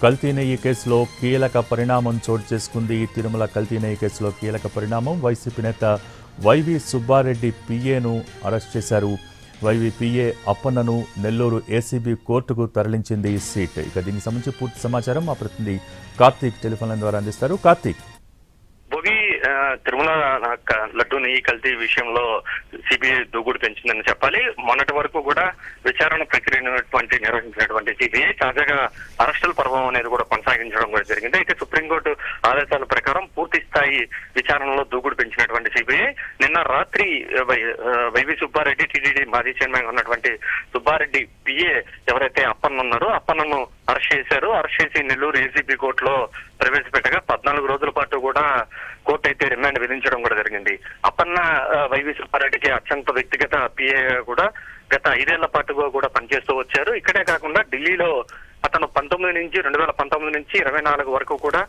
కల్తీ నెయ్యి కేసులో కీలక పరిణామం చోటు చేసుకుంది. తిరుమల కల్తీ నెయ్యి కేసులో కీలక పరిణామం. వైసీపీ నేత వైవి సుబ్బారెడ్డి పిఏను అరెస్ట్ చేశారు. వైవి పిఏ అప్పన్నను నెల్లూరు ఏసీబీ కోర్టుకు తరలించింది సిట్. ఇక దీనికి సంబంధించి పూర్తి సమాచారం మా ప్రతినిధి కార్తీక్ టెలిఫోన్ లైన్ ద్వారా అందిస్తారు. కార్తీక్, తిరుమల లడ్డూ నెయ్యి కల్తీ విషయంలో సిబిఐ దూకుడు పెంచిందని చెప్పాలి. మొన్నటి వరకు కూడా విచారణ ప్రక్రియ నిర్వహించినటువంటి సిబిఐ తాజాగా అరెస్టుల పర్వం అనేది కూడా కొనసాగించడం కూడా జరిగింది. అయితే సుప్రీంకోర్టు ఆదేశాల ప్రకారం పూర్తి స్థాయి విచారణలో దూకుడు పెంచినటువంటి సిబిఐ నిన్న రాత్రి వైవి సుబ్బారెడ్డి, టీటీడీ మాజీ చైర్మన్ ఉన్నటువంటి సుబ్బారెడ్డి పిఏ ఎవరైతే అప్పన్న ఉన్నారో అప్పన్నను అరెస్ట్ చేశారు. అరెస్ట్ చేసి నెల్లూరు ఏసీబీ కోర్టులో ప్రవేశపెట్టగా 14 రోజుల పాటు కూడా కోర్టు అయితే రిమాండ్ విధించడం కూడా జరిగింది. అప్పన్న వైవి సుబ్బారెడ్డికి అత్యంత వ్యక్తిగత పిఏ కూడా గత 5 ఏళ్ల పాటుగా కూడా పనిచేస్తూ వచ్చారు. ఇక్కడే కాకుండా ఢిల్లీలో అతను 2019 నుంచి 24 వరకు కూడా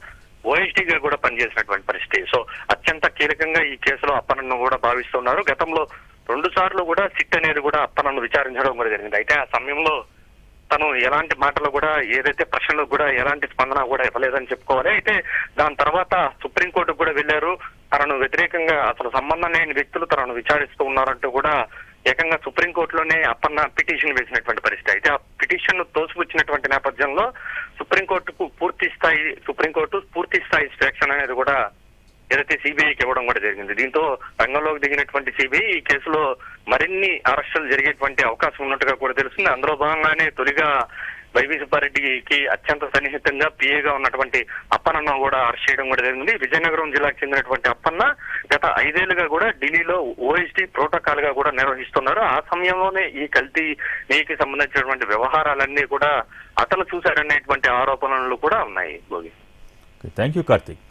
ఓఎస్డీగా కూడా పనిచేసినటువంటి పరిస్థితి. సో అత్యంత కీలకంగా ఈ కేసులో అప్పన్నను కూడా భావిస్తున్నారు. గతంలో 2 సార్లు కూడా సిట్ అనేది కూడా అప్పన్నను విచారించడం కూడా జరిగింది. అయితే ఆ సమయంలో తను ఎలాంటి మాటలు కూడా ఏదైతే ప్రశ్నలకు కూడా ఎలాంటి స్పందన కూడా ఇవ్వలేదని చెప్పుకోవాలి. అయితే దాని తర్వాత సుప్రీంకోర్టుకు కూడా వెళ్లారు. తనను వ్యతిరేకంగా అసలు సంబంధం లేని వ్యక్తులు తనను విచారిస్తూ ఉన్నారంటూ కూడా ఏకంగా సుప్రీంకోర్టులోనే అప్పన్న పిటిషన్ వేసినటువంటి పరిస్థితి. అయితే ఆ పిటిషన్ ను తోసిపుచ్చినటువంటి నేపథ్యంలో సుప్రీంకోర్టు పూర్తి స్థాయి స్వేచ్ఛ అనేది కూడా ఏదైతే సిబిఐకి ఇవ్వడం కూడా జరిగింది. దీంతో రంగంలోకి దిగినటువంటి సిబిఐ ఈ కేసులో మరిన్ని అరెస్టులు జరిగేటువంటి అవకాశం ఉన్నట్టుగా కూడా తెలుస్తుంది. అందులో భాగంగానే తొలిగా వైవి సుబ్బారెడ్డికి అత్యంత సన్నిహితంగా పిఏగా ఉన్నటువంటి అప్పన్నను కూడా అరెస్ట్ చేయడం కూడా జరిగింది. విజయనగరం జిల్లాకు చెందినటువంటి అప్పన్న గత 5 ఏళ్లుగా కూడా ఢిల్లీలో ఓఎస్డీ ప్రోటోకాల్ గా కూడా నిర్వహిస్తున్నారు. ఆ సమయంలోనే ఈ కల్తీ నెయ్యికి సంబంధించినటువంటి వ్యవహారాలన్నీ కూడా అతను చూశారనేటువంటి ఆరోపణలు కూడా ఉన్నాయి. Thank you Karthik.